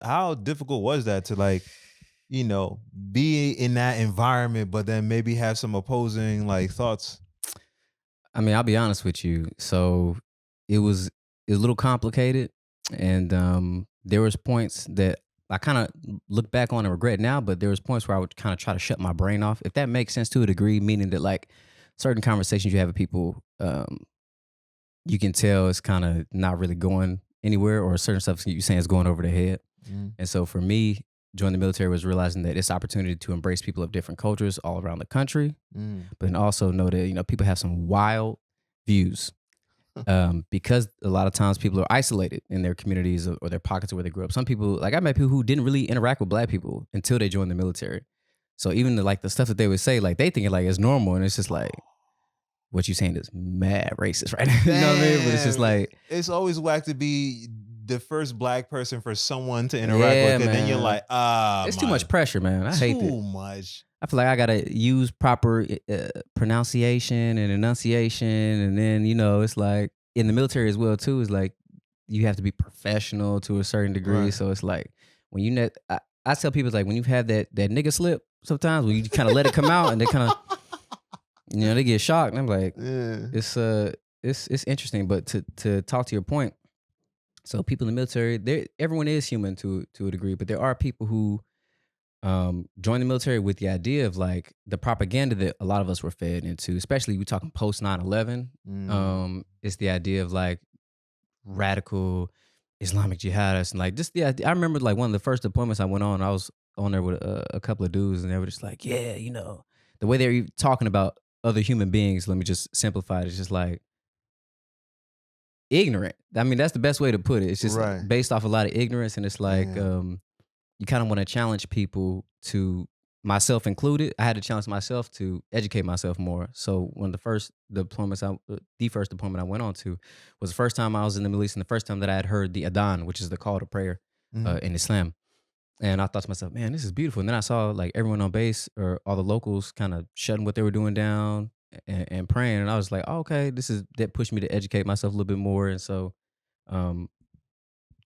how difficult was that to like, you know, be in that environment, but then maybe have some opposing like thoughts? I mean, I'll be honest with you. So it was it was a little complicated, and there was points that I kind of look back on and regret now, but there was points where I would kind of try to shut my brain off, if that makes sense to a degree. Meaning that like certain conversations you have with people, you can tell it's kind of not really going anywhere, or certain stuff you saying is going over their head. Mm, And so for me, joining the military was realizing that it's opportunity to embrace people of different cultures all around the country, mm. but then also know that people have some wild views, because a lot of times people are isolated in their communities, or their pockets of where they grew up. Some people, like I met people who didn't really interact with black people until they joined the military. So even like the stuff that they would say, like they think it like it's normal, and it's just like what you saying is mad racist, right? You know what I mean? But it's just Damn, like, it's always whack to be the first black person for someone to interact yeah, with, and then you're man, like, ah, it's too my, much pressure, man. I hate it. too much. I feel like I gotta use proper pronunciation and enunciation, and then it's like in the military as well too. Is like you have to be professional to a certain degree. Right. So it's like when you net, I tell people it's like when you've had that nigga slip. Sometimes when you kind of let it come out, and they kind of they get shocked. And I'm like, Yeah. it's interesting. But to talk to your point, so people in the military, everyone is human to a degree, but there are people who join the military with the idea of like the propaganda that a lot of us were fed into, especially we talking post 9/11. Mm. It's the idea of like radical Islamic jihadists, and like just the idea. I remember like one of the first deployments I went on, I was on there with a couple of dudes, and they were just like, yeah, the way they're talking about other human beings. Let me just simplify it. It's just like ignorant. I mean, that's the best way to put it. It's just Right. based off a lot of ignorance, and it's like Yeah. you kind of want to challenge people, to myself included. I had to challenge myself to educate myself more. So one of the first deployment I went on to was the first time I was in the Middle East, and the first time that I had heard the Adhan, which is the call to prayer Mhm. in Islam. And I thought to myself, man, this is beautiful. And then I saw like everyone on base, or all the locals, kind of shutting what they were doing down, and praying. And I was like, oh, okay, that pushed me to educate myself a little bit more. And so um,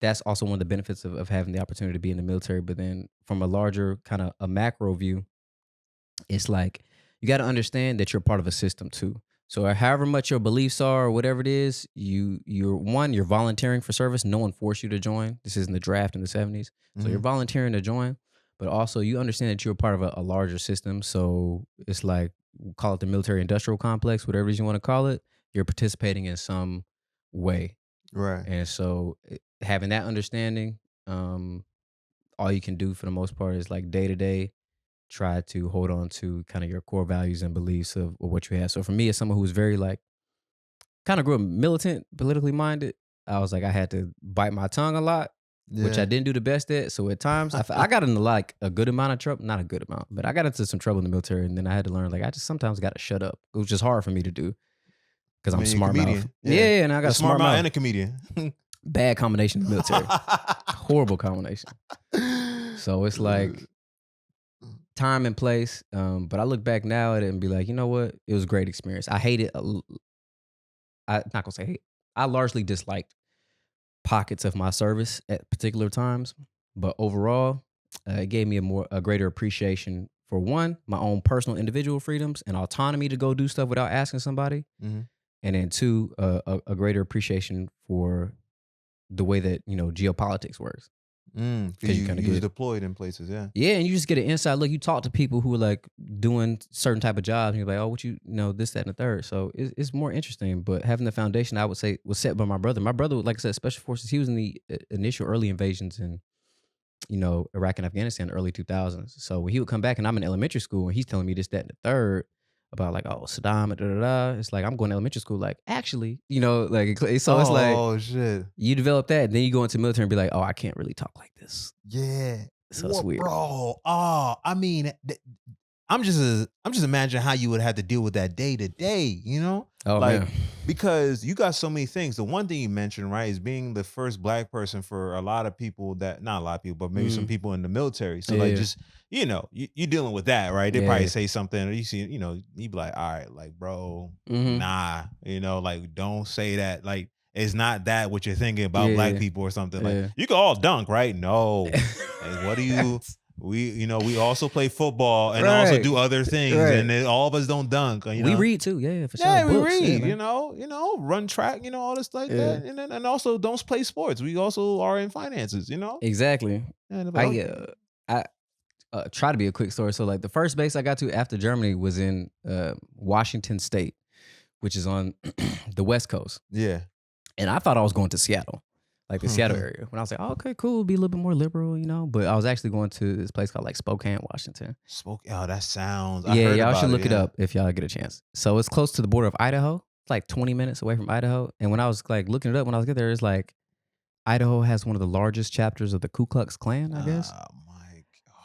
that's also one of the benefits of having the opportunity to be in the military. But then from a larger kind of a macro view, it's like you got to understand that you're part of a system too. So however much your beliefs are, or whatever it is, you're volunteering for service. No one forced you to join. This isn't the draft in the 70s. So you're Mhm. volunteering to join, but also you understand that you're a part of a larger system. So it's like, call it the military industrial complex, whatever it is you want to call it. You're participating in some way. Right. And so having that understanding, um, all you can do for the most part is like day to day try to hold on to kind of your core values and beliefs of what you have. So for me, as someone who was very like kind of grew up militant, politically minded, I was like I had to bite my tongue a lot, which I Yeah. didn't do the best at. So at times I got into like a good amount of trouble, not a good amount, but I got into some trouble in the military, and then I had to learn like I just sometimes got to shut up. It was just hard for me to do because I I'm mean, you're a smart mouth. comedian. Yeah. Yeah, and I got You're a smart smart mouth mouth. and a comedian. Bad combination in the military. Horrible combination. So it's like time and place. But I look back now at it and be like, you know what? It was a great experience. I hate it. I not gonna say hate. I largely disliked pockets of my service at particular times, but overall, it gave me a greater appreciation for one, my own personal individual freedoms and autonomy to go do stuff without asking somebody, Mhm. and then two, a greater appreciation for the way that geopolitics works, Mm, 'cause because you you kind of you was get. deployed in places, yeah. Yeah, and you just get an inside look. You talk to people who are like doing certain type of jobs, and you're like, oh, what this, that, and the third. So it's more interesting. But having the foundation, I would say, was set by my brother. My brother, like I said, special forces. He was in the initial early invasions in Iraq and Afghanistan, in the early 2000s. So when he would come back, and I'm in elementary school, and he's telling me this, that, and the third about like, oh, Saddam, da da da. It's like I'm going to elementary school, like actually, like so it's like Oh, shit. you develop that, and then you go into military and be like, oh, I can't really talk like this. Yeah. So it's What, weird. bro? I mean, I'm just imagining how you would have to deal with that day to day, you know? Oh Like, man. because you got so many things. The one thing you mentioned, right, is being the first black person for a lot of people, that not a lot of people, but maybe some Mm, people in the military. So like yeah. just, you're dealing with that, right? They probably Yeah. say something, or you see, you be like, all right, like, bro, Mhm. nah, like don't say that. Like, It's not that what you're thinking about black Yeah, people or something. Like, yeah. you can all dunk, right? No. Like, what do you we also play football and also Right, do other things, right. and then all of us don't dunk, We read too, yeah, for sure. Yeah, we Books, yeah, read, man. run track, all this like Yeah, that. And also don't play sports. We also are in finances. exactly. And I'm like, I, okay. I try to be a quick story. So like the first base I got to after Germany was in Washington State, which is on the West Coast. Yeah. And I thought I was going to Seattle, like the Seattle area. When I was like, oh, okay, cool, be a little bit more liberal, But I was actually going to this place called like Spokane, Washington. That sounds. I Yeah, heard y'all about should it. look it Yeah. up if y'all get a chance. So it's close to the border of Idaho. It's like 20 minutes away from Idaho. And when I was like looking it up, when I was there, it's like Idaho has one of the largest chapters of the Ku Klux Klan, I guess. Oh my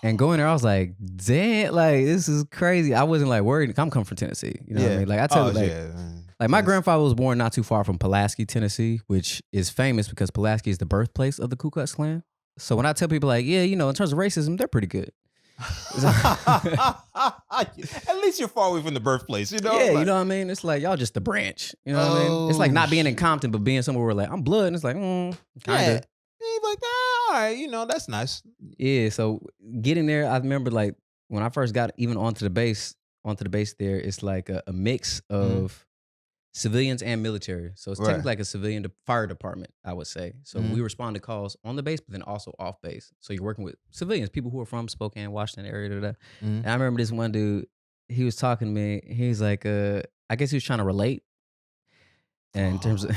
And going there, I was like, damn, like this is crazy. I wasn't like worried. I'm coming from Tennessee. You know what I mean? Like I tell you, like my grandfather was born not too far from Pulaski, Tennessee, which is famous because Pulaski is the birthplace of the Ku Klux Klan. So when I tell people like, yeah, in terms of racism, they're pretty good. At least you're far away from the birthplace, Yeah, like, you know what I mean? It's like y'all just the branch. You know what I mean? It's like not being in shit. Compton, but being somewhere where like I'm blood, and it's like, kind Yeah. of. He's like, all right, that's nice. Yeah, so getting there, I remember like when I first got even onto the base there, it's like a mix of civilians and military. So it's technically like a civilian fire department, I would say. So we respond to calls on the base, but then also off base. So you're working with civilians, people who are from Spokane, Washington area. And I remember this one dude, he was talking to me. He's like, I guess he was trying to relate. And in terms of,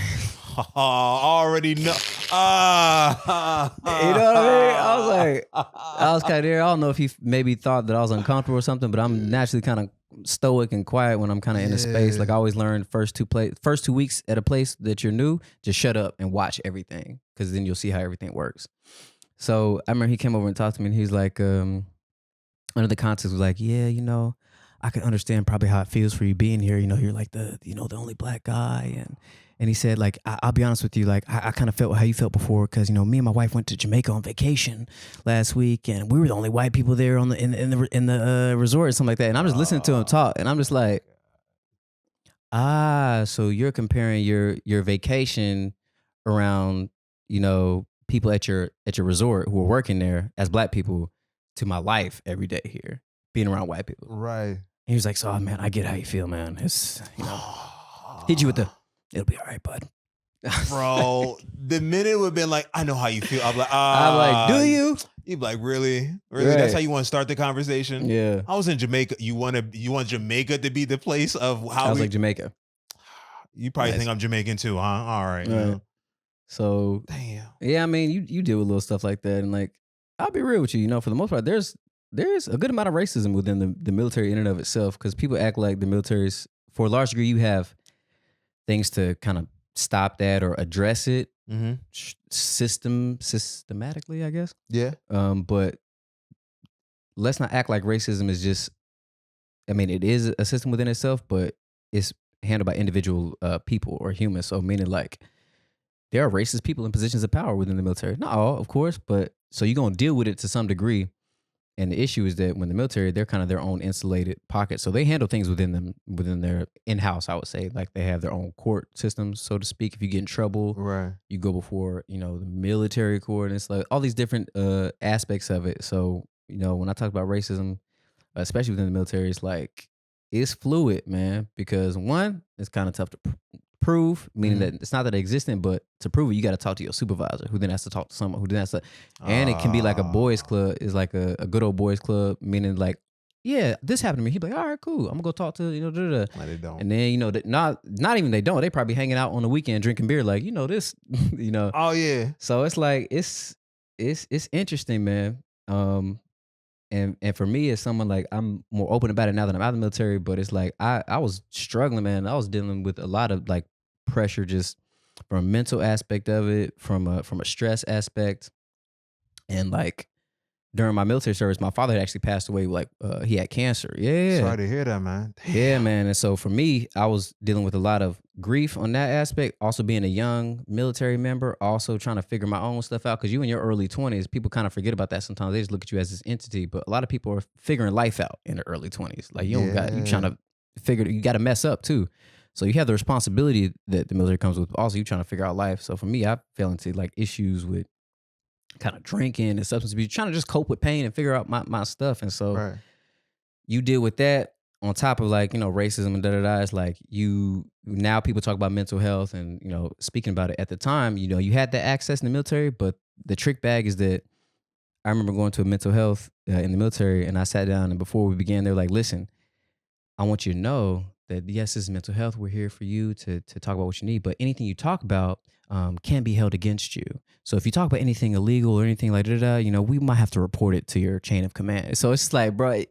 already know. you know what I mean? I was kind of there. I don't know if he maybe thought that I was uncomfortable or something, but I'm naturally kind of stoic and quiet when I'm kind of in a space. Like I always learn first 2 weeks at a place that you're new, just shut up and watch everything, because then you'll see how everything works. So I remember he came over and talked to me, and he's like, under the context was like, yeah, I can understand probably how it feels for you being here. You're like the only black guy, and he said, like, I'll be honest with you, like I kind of felt how you felt before, because me and my wife went to Jamaica on vacation last week, and we were the only white people there in the resort or something like that. And I'm just listening to him talk, and I'm just like, so you're comparing your vacation around people at your resort who are working there as black people to my life every day here, being around white people. Right. And he was like, so man, I get how you feel, man. It's hit you with the, it'll be all right, bud. Bro, the minute it would have been like, I know how you feel. I'm like, do you? You'd be like, really? Really? Right. That's how you want to start the conversation? Yeah. I was in Jamaica. You want Jamaica to be the place of how I was like, Jamaica. You probably think I'm Jamaican too, huh? All right. Right. So damn. Yeah, I mean, you deal with little stuff like that, and like, I'll be real with you. For the most part, there's a good amount of racism within the military in and of itself, because people act like the military's, for a large degree, you have things to kind of stop that or address it systematically, I guess. Yeah. But let's not act like racism is just, I mean, it is a system within itself, but it's handled by individual people or humans. So meaning like, there are racist people in positions of power within the military. Not all, of course, but so you're going to deal with it to some degree. And the issue is that when the military, they're kind of their own insulated pocket. So they handle things within their in-house, I would say. Like they have their own court systems, so to speak. If you get in trouble, right, you go before, the military court. And it's like all these different aspects of it. So, when I talk about racism, especially within the military, it's like, it's fluid, man. Because one, it's kind of tough to prove, meaning that it's not that it existent, but to prove it, you got to talk to your supervisor, who then has to talk to someone, who then has to, and it can be like a boys club, is like a good old boys club, meaning like, yeah, this happened to me. He'd be like, all right, cool, I'm gonna go talk to, Like they don't. And then, not even they don't, they probably hanging out on the weekend drinking beer, like, this, Oh yeah. So it's like, it's interesting, man. And for me, as someone, like, I'm more open about it now that I'm out of the military, but it's like, I was struggling, man. I was dealing with a lot of like pressure, just from a mental aspect of it, from a stress aspect. And like during my military service, my father had actually passed away. Like he had cancer. Yeah. Sorry to hear that, man. Damn. Yeah, man. And so for me, I was dealing with a lot of grief on that aspect. Also being a young military member, also trying to figure my own stuff out. Because you in your early 20s, people kind of forget about that sometimes. They just look at you as this entity. But a lot of people are figuring life out in their early 20s. Like you trying to figure, you got to mess up too. So you have the responsibility that the military comes with. Also, you trying to figure out life. So for me, I fell into like issues with kind of drinking and substance abuse, trying to just cope with pain and figure out my stuff. And so Right. you deal with that on top of like, racism and da da da. It's like you now people talk about mental health and, speaking about it at the time, you had that access in the military, but the trick bag is that I remember going to a mental health in the military and I sat down and before we began, they were like, listen, I want you to know that yes, this is mental health. We're here for you to talk about what you need, but anything you talk about can be held against you. So if you talk about anything illegal or anything like that, we might have to report it to your chain of command. So it's like, bro,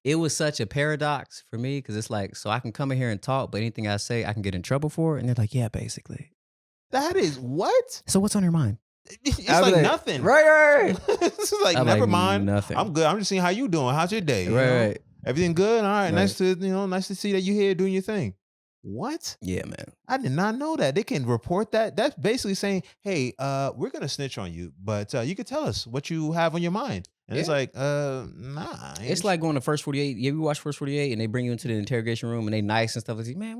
it was such a paradox for me because it's like, so I can come in here and talk, but anything I say, I can get in trouble for. And they're like, yeah, basically. That is what? So what's on your mind? It's I'll be like like, nothing. Right. It's like, I'm never like, mind. nothing. I'm good. I'm just seeing how you doing. How's your day? You know? Right. Everything good? All right. Right. Nice to see that you're here doing your thing. What? Yeah, man. I did not know that. They can report that. That's basically saying, hey, we're gonna snitch on you, but you can tell us what you have on your mind. And it's Yeah. like, nah. It's like going to First 48. Yeah, we watch First 48 and they bring you into the interrogation room and they nice and stuff like that.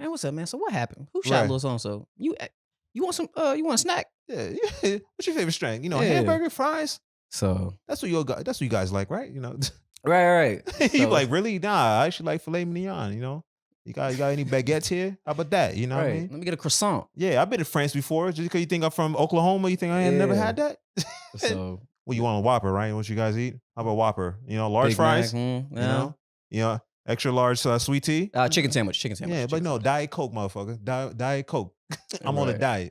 What's up, man? So what happened? Who shot Right. Lil So? You want some you want a snack? Yeah. What's your favorite strength? Yeah. Hamburger, fries. So That's what you guys like, right? right. You So, like, really? Nah, I actually like filet mignon. You got any baguettes here? How about that? You know what I right. mean? Let me get a croissant. Yeah, I've been to France before. Just because you think I'm from Oklahoma, you think I ain't never Yeah. had that? So Well, you want a Whopper, right? What you guys eat? How about Whopper? Large Big fries. Mac, Extra large sweet tea. chicken sandwich. Yeah, but no, Diet Coke, motherfucker. Diet Coke. I'm on a Right. diet.